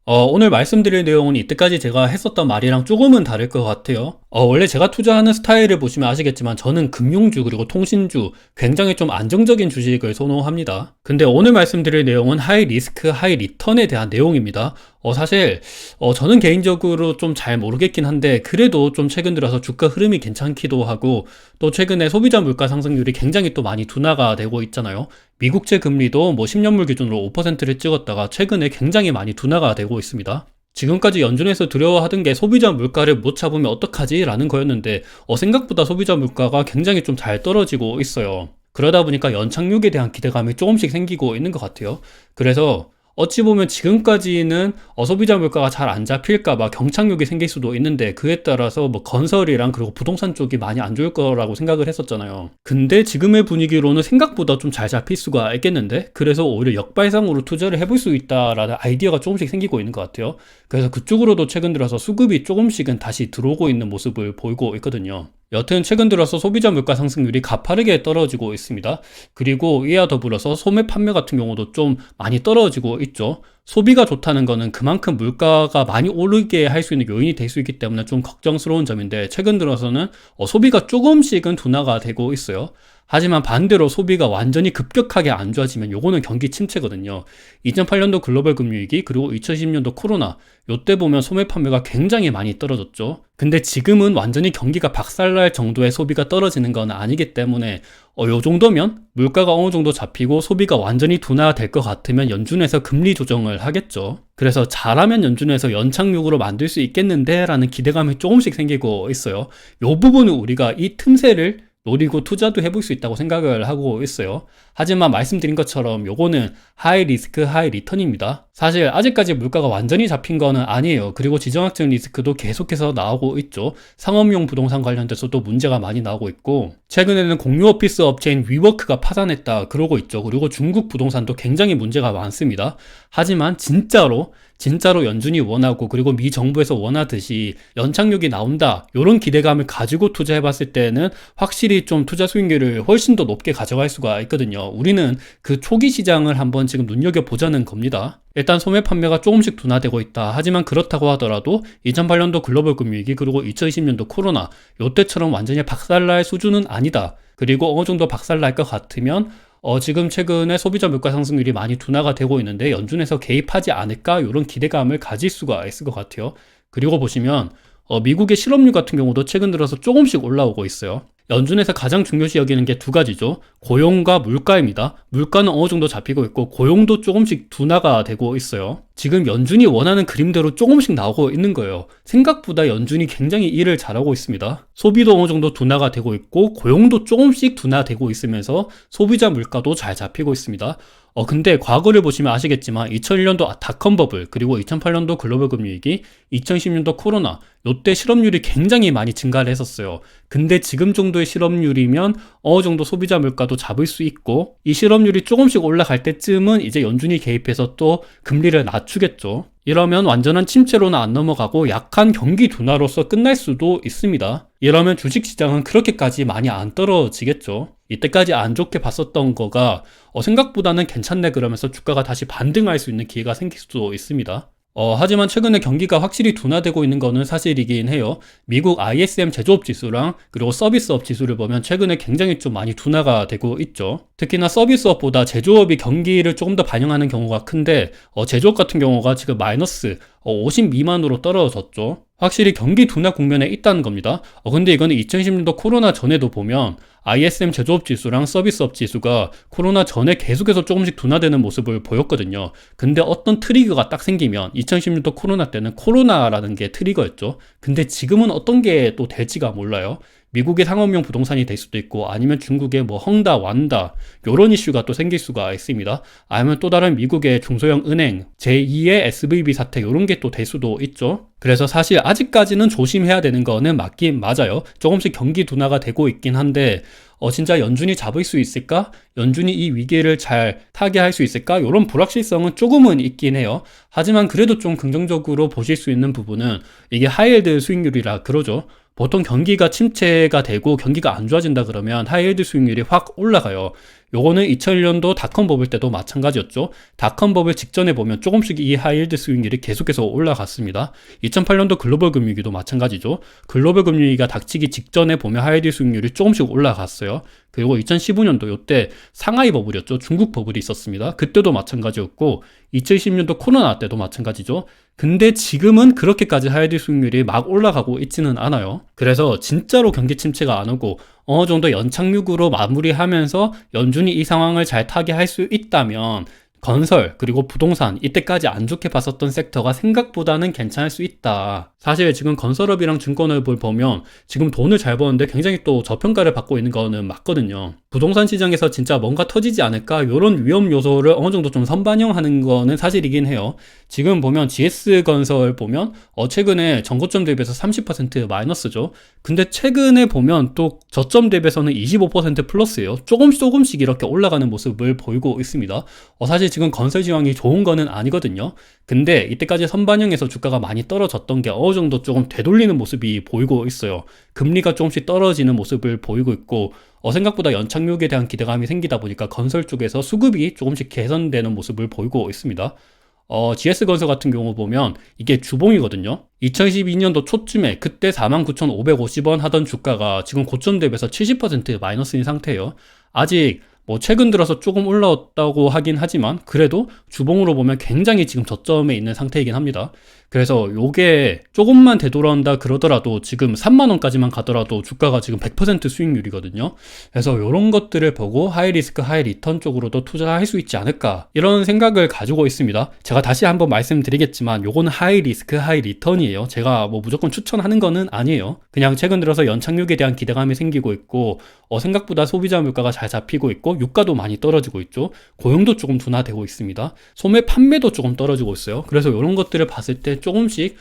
오늘 말씀드릴 내용은 이때까지 제가 했었던 말이랑 조금은 다를 것 같아요. 원래 제가 투자하는 스타일을 보시면 아시겠지만 저는 금융주 그리고 통신주 굉장히 좀 안정적인 주식을 선호합니다. 근데 오늘 말씀드릴 내용은 하이 리스크, 하이 리턴에 대한 내용입니다. 사실 저는 개인적으로 좀 잘 모르겠긴 한데 그래도 좀 최근 들어서 주가 흐름이 괜찮기도 하고 또 최근에 소비자 물가 상승률이 굉장히 또 많이 둔화가 되고 있잖아요. 미국채 금리도 뭐 10년물 기준으로 5%를 찍었다가 최근에 굉장히 많이 둔화가 되고 있습니다. 지금까지 연준에서 두려워하던 게 소비자 물가를 못 잡으면 어떡하지? 라는 거였는데 생각보다 소비자 물가가 굉장히 좀 잘 떨어지고 있어요. 그러다 보니까 연착륙에 대한 기대감이 조금씩 생기고 있는 것 같아요. 그래서 어찌 보면 지금까지는 소비자 물가가 잘 안 잡힐까봐 경착륙이 생길 수도 있는데 그에 따라서 뭐 건설이랑 그리고 부동산 쪽이 많이 안 좋을 거라고 생각을 했었잖아요. 근데 지금의 분위기로는 생각보다 좀 잘 잡힐 수가 있겠는데 그래서 오히려 역발상으로 투자를 해볼 수 있다라는 아이디어가 조금씩 생기고 있는 것 같아요. 그래서 그쪽으로도 최근 들어서 수급이 조금씩은 다시 들어오고 있는 모습을 보이고 있거든요. 여튼 최근 들어서 소비자 물가 상승률이 가파르게 떨어지고 있습니다. 그리고 이와 더불어서 소매 판매 같은 경우도 좀 많이 떨어지고 있죠. 소비가 좋다는 거는 그만큼 물가가 많이 오르게 할 수 있는 요인이 될 수 있기 때문에 좀 걱정스러운 점인데 최근 들어서는 소비가 조금씩은 둔화가 되고 있어요. 하지만 반대로 소비가 완전히 급격하게 안 좋아지면 요거는 경기 침체거든요. 2008년도 글로벌 금융위기 그리고 2010년도 코로나 요때 보면 소매 판매가 굉장히 많이 떨어졌죠. 근데 지금은 완전히 경기가 박살날 정도의 소비가 떨어지는 건 아니기 때문에 요 정도면 물가가 어느 정도 잡히고 소비가 완전히 둔화될 것 같으면 연준에서 금리 조정을 하겠죠. 그래서 잘하면 연준에서 연착륙으로 만들 수 있겠는데 라는 기대감이 조금씩 생기고 있어요. 요 부분은 우리가 이 틈새를 노리고 투자도 해볼 수 있다고 생각을 하고 있어요. 하지만 말씀드린 것처럼 요거는 하이 리스크 하이 리턴입니다. 사실 아직까지 물가가 완전히 잡힌 거는 아니에요. 그리고 지정학적 리스크도 계속해서 나오고 있죠. 상업용 부동산 관련돼서도 문제가 많이 나오고 있고 최근에는 공유 오피스 업체인 위워크가 파산했다 그러고 있죠. 그리고 중국 부동산도 굉장히 문제가 많습니다. 하지만 진짜로 연준이 원하고 그리고 미 정부에서 원하듯이 연착륙이 나온다 이런 기대감을 가지고 투자해봤을 때는 확실히 좀 투자 수익률을 훨씬 더 높게 가져갈 수가 있거든요. 우리는 그 초기 시장을 한번 지금 눈여겨보자는 겁니다. 일단 소매 판매가 조금씩 둔화되고 있다. 하지만 그렇다고 하더라도 2008년도 글로벌 금융위기 그리고 2020년도 코로나 요때처럼 완전히 박살날 수준은 아니다. 그리고 어느 정도 박살날 것 같으면 지금 최근에 소비자 물가 상승률이 많이 둔화가 되고 있는데 연준에서 개입하지 않을까 이런 기대감을 가질 수가 있을 것 같아요. 그리고 보시면 미국의 실업률 같은 경우도 최근 들어서 조금씩 올라오고 있어요. 연준에서 가장 중요시 여기는 게 두 가지죠. 고용과 물가입니다. 물가는 어느 정도 잡히고 있고 고용도 조금씩 둔화가 되고 있어요. 지금 연준이 원하는 그림대로 조금씩 나오고 있는 거예요. 생각보다 연준이 굉장히 일을 잘하고 있습니다. 소비도 어느 정도 둔화가 되고 있고 고용도 조금씩 둔화되고 있으면서 소비자 물가도 잘 잡히고 있습니다. 근데 과거를 보시면 아시겠지만 2001년도 닷컴 버블 그리고 2008년도 글로벌 금융위기 2010년도 코로나 요때 실업률이 굉장히 많이 증가를 했었어요. 근데 지금 정도의 실업률이면 어느 정도 소비자 물가도 잡을 수 있고 이 실업률이 조금씩 올라갈 때쯤은 이제 연준이 개입해서 또 금리를 낮추겠죠. 이러면 완전한 침체로는 안 넘어가고 약한 경기 둔화로서 끝날 수도 있습니다. 이러면 주식시장은 그렇게까지 많이 안 떨어지겠죠. 이때까지 안 좋게 봤었던 거가 생각보다는 괜찮네 그러면서 주가가 다시 반등할 수 있는 기회가 생길 수도 있습니다. 하지만 최근에 경기가 확실히 둔화되고 있는 거는 사실이긴 해요. 미국 ISM 제조업 지수랑 그리고 서비스업 지수를 보면 최근에 굉장히 좀 많이 둔화가 되고 있죠. 특히나 서비스업보다 제조업이 경기를 조금 더 반영하는 경우가 큰데 제조업 같은 경우가 지금 마이너스 50 미만으로 떨어졌죠. 확실히 경기 둔화 국면에 있다는 겁니다. 근데 이거는 2010년도 코로나 전에도 보면 ISM 제조업 지수랑 서비스업 지수가 코로나 전에 계속해서 조금씩 둔화되는 모습을 보였거든요. 근데 어떤 트리거가 딱 생기면 2010년도 코로나 때는 코로나라는 게 트리거였죠. 근데 지금은 어떤 게 또 될지가 몰라요. 미국의 상업용 부동산이 될 수도 있고 아니면 중국의 뭐 헝다, 완다 이런 이슈가 또 생길 수가 있습니다. 아니면 또 다른 미국의 중소형 은행, 제2의 SVB 사태 이런 게 또 될 수도 있죠. 그래서 사실 아직까지는 조심해야 되는 거는 맞긴 맞아요. 조금씩 경기 둔화가 되고 있긴 한데 진짜 연준이 잡을 수 있을까? 연준이 이 위기를 잘 타개할 수 있을까? 이런 불확실성은 조금은 있긴 해요. 하지만 그래도 좀 긍정적으로 보실 수 있는 부분은 이게 하이힐드 수익률이라 그러죠. 보통 경기가 침체가 되고 경기가 안 좋아진다 그러면 하이힐드 수익률이 확 올라가요. 요거는 2001년도 닷컴 버블 때도 마찬가지였죠. 닷컴 버블 직전에 보면 조금씩 이 하이힐드 수익률이 계속해서 올라갔습니다. 2008년도 글로벌 금융위기도 마찬가지죠. 글로벌 금융위기가 닥치기 직전에 보면 하이힐드 수익률이 조금씩 올라갔어요. 그리고 2015년도 요때 상하이 버블이었죠. 중국 버블이 있었습니다. 그때도 마찬가지였고 2010년도 코로나 때도 마찬가지죠. 근데 지금은 그렇게까지 하이힐드 수익률이 막 올라가고 있지는 않아요. 그래서 진짜로 경기 침체가 안 오고 어느 정도 연착륙으로 마무리하면서 연준이 이 상황을 잘 타게 할 수 있다면 건설 그리고 부동산 이때까지 안 좋게 봤었던 섹터가 생각보다는 괜찮을 수 있다. 사실 지금 건설업이랑 증권업을 보면 지금 돈을 잘 버는데 굉장히 또 저평가를 받고 있는 거는 맞거든요. 부동산 시장에서 진짜 뭔가 터지지 않을까 이런 위험 요소를 어느 정도 좀 선반영하는 거는 사실이긴 해요. 지금 보면 GS건설 보면 최근에 전고점 대비해서 30% 마이너스죠. 근데 최근에 보면 또 저점 대비해서는 25% 플러스예요. 조금씩 이렇게 올라가는 모습을 보이고 있습니다. 사실 지금 건설 지형이 좋은 거는 아니거든요. 근데 이때까지 선반영에서 주가가 많이 떨어졌던 게 어느 정도 조금 되돌리는 모습이 보이고 있어요. 금리가 조금씩 떨어지는 모습을 보이고 있고 생각보다 연착륙에 대한 기대감이 생기다 보니까 건설 쪽에서 수급이 조금씩 개선되는 모습을 보이고 있습니다. GS건설 같은 경우 보면 이게 주봉이거든요. 2012년도 초쯤에 그때 49,550원 하던 주가가 지금 고점 대비해서 70% 마이너스인 상태예요. 아직 최근 들어서 조금 올라왔다고 하긴 하지만 그래도 주봉으로 보면 굉장히 지금 저점에 있는 상태이긴 합니다. 그래서 요게 조금만 되돌아온다 그러더라도 지금 3만원까지만 가더라도 주가가 지금 100% 수익률이거든요. 그래서 요런 것들을 보고 하이리스크 하이리턴 쪽으로도 투자할 수 있지 않을까 이런 생각을 가지고 있습니다. 제가 다시 한번 말씀드리겠지만 요거는 하이리스크 하이리턴이에요. 제가 무조건 추천하는 거는 아니에요. 그냥 최근 들어서 연착륙에 대한 기대감이 생기고 있고 생각보다 소비자 물가가 잘 잡히고 있고 유가도 많이 떨어지고 있죠. 고용도 조금 둔화되고 있습니다. 소매 판매도 조금 떨어지고 있어요. 그래서 이런 것들을 봤을 때 조금씩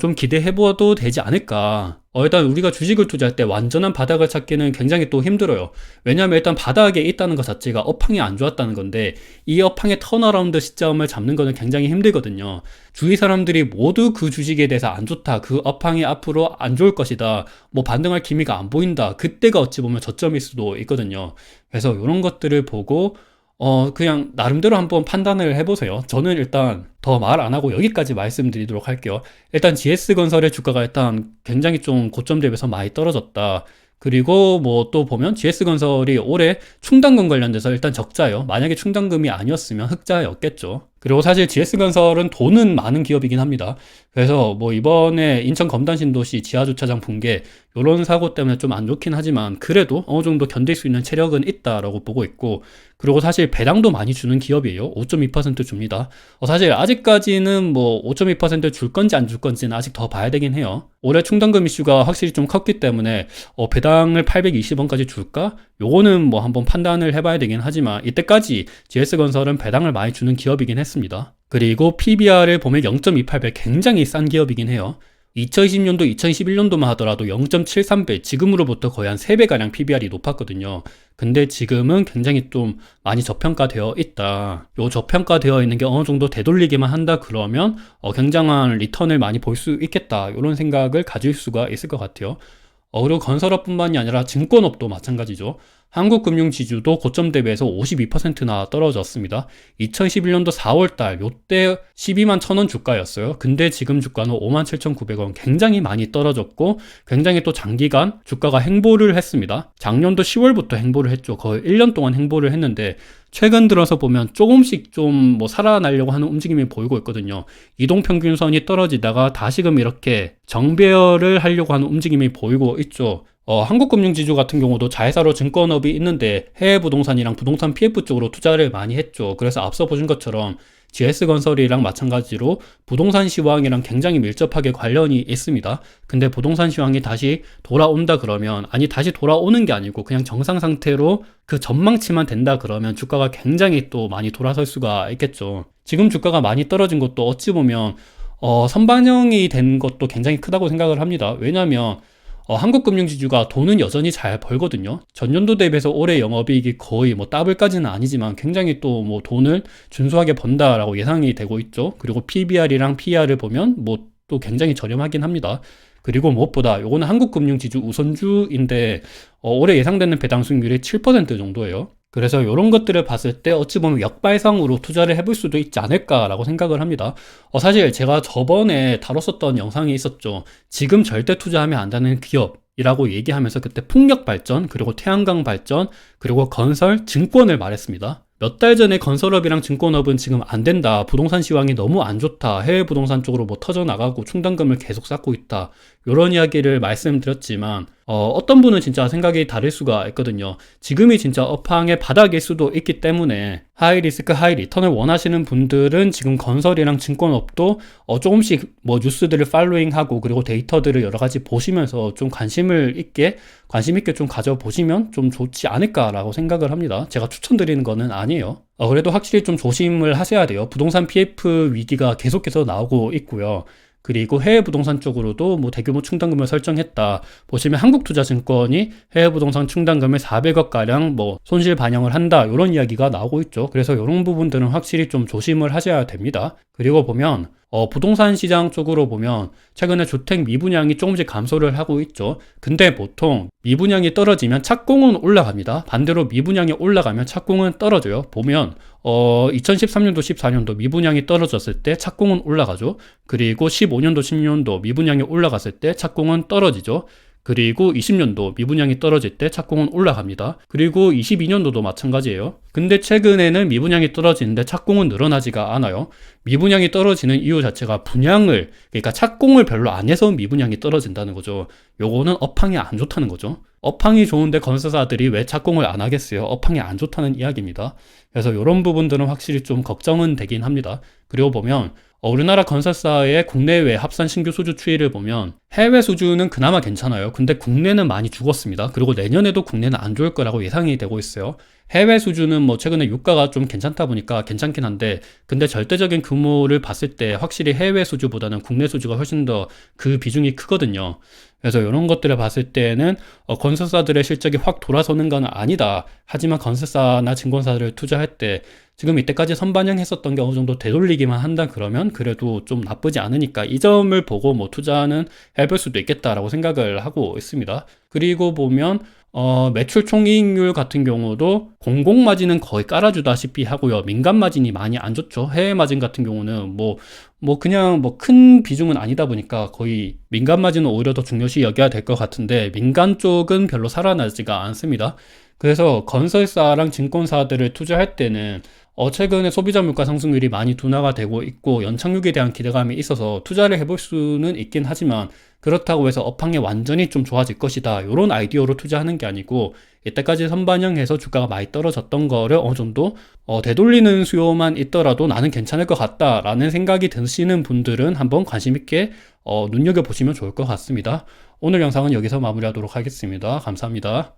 좀 기대해봐도 되지 않을까. 일단 우리가 주식을 투자할 때 완전한 바닥을 찾기는 굉장히 또 힘들어요. 왜냐하면 일단 바닥에 있다는 것 자체가 업황이 안 좋았다는 건데 이 업황의 턴어라운드 시점을 잡는 거는 굉장히 힘들거든요. 주위 사람들이 모두 그 주식에 대해서 안 좋다, 그 업황이 앞으로 안 좋을 것이다, 반등할 기미가 안 보인다, 그때가 어찌 보면 저점일 수도 있거든요. 그래서 이런 것들을 보고 그냥 나름대로 한번 판단을 해보세요. 저는 일단 더 말 안 하고 여기까지 말씀드리도록 할게요. 일단 GS건설의 주가가 일단 굉장히 좀 고점 대비해서 많이 떨어졌다. 그리고 또 보면 GS건설이 올해 충당금 관련돼서 일단 적자예요. 만약에 충당금이 아니었으면 흑자였겠죠. 그리고 사실 GS건설은 돈은 많은 기업이긴 합니다. 그래서 이번에 인천 검단신도시 지하주차장 붕괴 이런 사고 때문에 좀 안 좋긴 하지만 그래도 어느 정도 견딜 수 있는 체력은 있다라고 보고 있고, 그리고 사실 배당도 많이 주는 기업이에요. 5.2% 줍니다. 사실 아직까지는 5.2% 줄 건지 안 줄 건지는 아직 더 봐야 되긴 해요. 올해 충당금 이슈가 확실히 좀 컸기 때문에 배당을 820원까지 줄까? 요거는 한번 판단을 해봐야 되긴 하지만 이때까지 GS건설은 배당을 많이 주는 기업이긴 했습니다. 그리고 PBR을 보면 0.28배 굉장히 싼 기업이긴 해요. 2020년도, 2021년도만 하더라도 0.73배, 지금으로부터 거의 한 3배가량 PBR이 높았거든요. 근데 지금은 굉장히 좀 많이 저평가되어 있다. 요 저평가되어 있는 게 어느 정도 되돌리기만 한다 그러면 굉장한 리턴을 많이 볼 수 있겠다. 이런 생각을 가질 수가 있을 것 같아요. 그리고 건설업뿐만이 아니라 증권업도 마찬가지죠. 한국금융지주도 고점 대비해서 52%나 떨어졌습니다. 2011년도 4월달 요때 12만 1,000원 주가였어요. 근데 지금 주가는 57,900원, 굉장히 많이 떨어졌고 굉장히 또 장기간 주가가 행보를 했습니다. 작년도 10월부터 행보를 했죠. 거의 1년 동안 행보를 했는데 최근 들어서 보면 조금씩 좀 살아나려고 하는 움직임이 보이고 있거든요. 이동평균선이 떨어지다가 다시금 이렇게 정배열을 하려고 하는 움직임이 보이고 있죠. 한국금융지주 같은 경우도 자회사로 증권업이 있는데 해외 부동산이랑 부동산 PF 쪽으로 투자를 많이 했죠. 그래서 앞서 보신 것처럼 GS건설이랑 마찬가지로 부동산 시황이랑 굉장히 밀접하게 관련이 있습니다. 근데 부동산 시황이 다시 돌아온다 그러면, 아니 다시 돌아오는 게 아니고 그냥 정상 상태로 그 전망치만 된다 그러면 주가가 굉장히 또 많이 돌아설 수가 있겠죠. 지금 주가가 많이 떨어진 것도 어찌 보면 선반영이 된 것도 굉장히 크다고 생각을 합니다. 왜냐하면 한국금융지주가 돈은 여전히 잘 벌거든요. 전년도 대비해서 올해 영업이익이 거의 더블까지는 아니지만 굉장히 또 돈을 준수하게 번다라고 예상이 되고 있죠. 그리고 PBR이랑 PER을 보면 또 굉장히 저렴하긴 합니다. 그리고 무엇보다 요거는 한국금융지주 우선주인데 올해 예상되는 배당 수익률이 7% 정도예요. 그래서 이런 것들을 봤을 때 어찌 보면 역발상으로 투자를 해볼 수도 있지 않을까라고 생각을 합니다. 사실 제가 저번에 다뤘었던 영상이 있었죠. 지금 절대 투자하면 안 되는 기업이라고 얘기하면서 그때 풍력발전, 그리고 태양광 발전, 그리고 건설, 증권을 말했습니다. 몇 달 전에 건설업이랑 증권업은 지금 안 된다. 부동산 시황이 너무 안 좋다. 해외 부동산 쪽으로 뭐 터져나가고 충당금을 계속 쌓고 있다. 이런 이야기를 말씀드렸지만 어떤 분은 진짜 생각이 다를 수가 있거든요. 지금이 진짜 업황의 바닥일 수도 있기 때문에 하이 리스크 하이 리턴을 원하시는 분들은 지금 건설이랑 증권업도 조금씩 뭐 뉴스들을 팔로잉하고 그리고 데이터들을 여러 가지 보시면서 좀 관심 있게 좀 가져보시면 좀 좋지 않을까라고 생각을 합니다. 제가 추천드리는 거는 아니에요. 그래도 확실히 좀 조심을 하셔야 돼요. 부동산 PF 위기가 계속해서 나오고 있고요. 그리고 해외 부동산 쪽으로도 뭐 대규모 충당금을 설정했다. 보시면 한국투자증권이 해외 부동산 충당금을 400억 가량 뭐 손실 반영을 한다. 이런 이야기가 나오고 있죠. 그래서 이런 부분들은 확실히 좀 조심을 하셔야 됩니다. 그리고 보면 부동산 시장 쪽으로 보면 최근에 주택 미분양이 조금씩 감소를 하고 있죠. 근데 보통 미분양이 떨어지면 착공은 올라갑니다. 반대로 미분양이 올라가면 착공은 떨어져요. 보면 2013년도 14년도 미분양이 떨어졌을 때 착공은 올라가죠. 그리고 15년도 16년도 미분양이 올라갔을 때 착공은 떨어지죠. 그리고 20년도 미분양이 떨어질 때 착공은 올라갑니다. 그리고 22년도도 마찬가지예요. 근데 최근에는 미분양이 떨어지는데 착공은 늘어나지가 않아요. 미분양이 떨어지는 이유 자체가 그러니까 착공을 별로 안 해서 미분양이 떨어진다는 거죠. 요거는 업황이 안 좋다는 거죠. 업황이 좋은데 건설사들이 왜 착공을 안 하겠어요? 업황이 안 좋다는 이야기입니다. 그래서 이런 부분들은 확실히 좀 걱정은 되긴 합니다. 그리고 보면 우리나라 건설사의 국내외 합산 신규 수주 추이를 보면 해외 수주는 그나마 괜찮아요. 근데 국내는 많이 죽었습니다. 그리고 내년에도 국내는 안 좋을 거라고 예상이 되고 있어요. 해외 수주는 뭐 최근에 유가가 좀 괜찮다 보니까 괜찮긴 한데, 근데 절대적인 규모를 봤을 때 확실히 해외 수주보다는 국내 수주가 훨씬 더 그 비중이 크거든요. 그래서 이런 것들을 봤을 때는 건설사들의 실적이 확 돌아서는 건 아니다. 하지만 건설사나 증권사를 투자할 때 지금 이때까지 선반영했었던 게 어느 정도 되돌리기만 한다 그러면 그래도 좀 나쁘지 않으니까 이 점을 보고 뭐 투자는 해볼 수도 있겠다라고 생각을 하고 있습니다. 그리고 보면 매출 총이익률 같은 경우도 공공 마진은 거의 깔아주다시피 하고요. 민간 마진이 많이 안 좋죠. 해외 마진 같은 경우는 그냥 큰 비중은 아니다 보니까 거의 민간 마진은 오히려 더 중요시 여겨야 될 것 같은데 민간 쪽은 별로 살아나지가 않습니다. 그래서 건설사랑 증권사들을 투자할 때는 최근에 소비자 물가 상승률이 많이 둔화가 되고 있고 연착륙에 대한 기대감이 있어서 투자를 해볼 수는 있긴 하지만 그렇다고 해서 업황이 완전히 좀 좋아질 것이다. 이런 아이디어로 투자하는 게 아니고 이때까지 선반영해서 주가가 많이 떨어졌던 거를 어느 정도 되돌리는 수요만 있더라도 나는 괜찮을 것 같다라는 생각이 드시는 분들은 한번 관심 있게 눈여겨보시면 좋을 것 같습니다. 오늘 영상은 여기서 마무리하도록 하겠습니다. 감사합니다.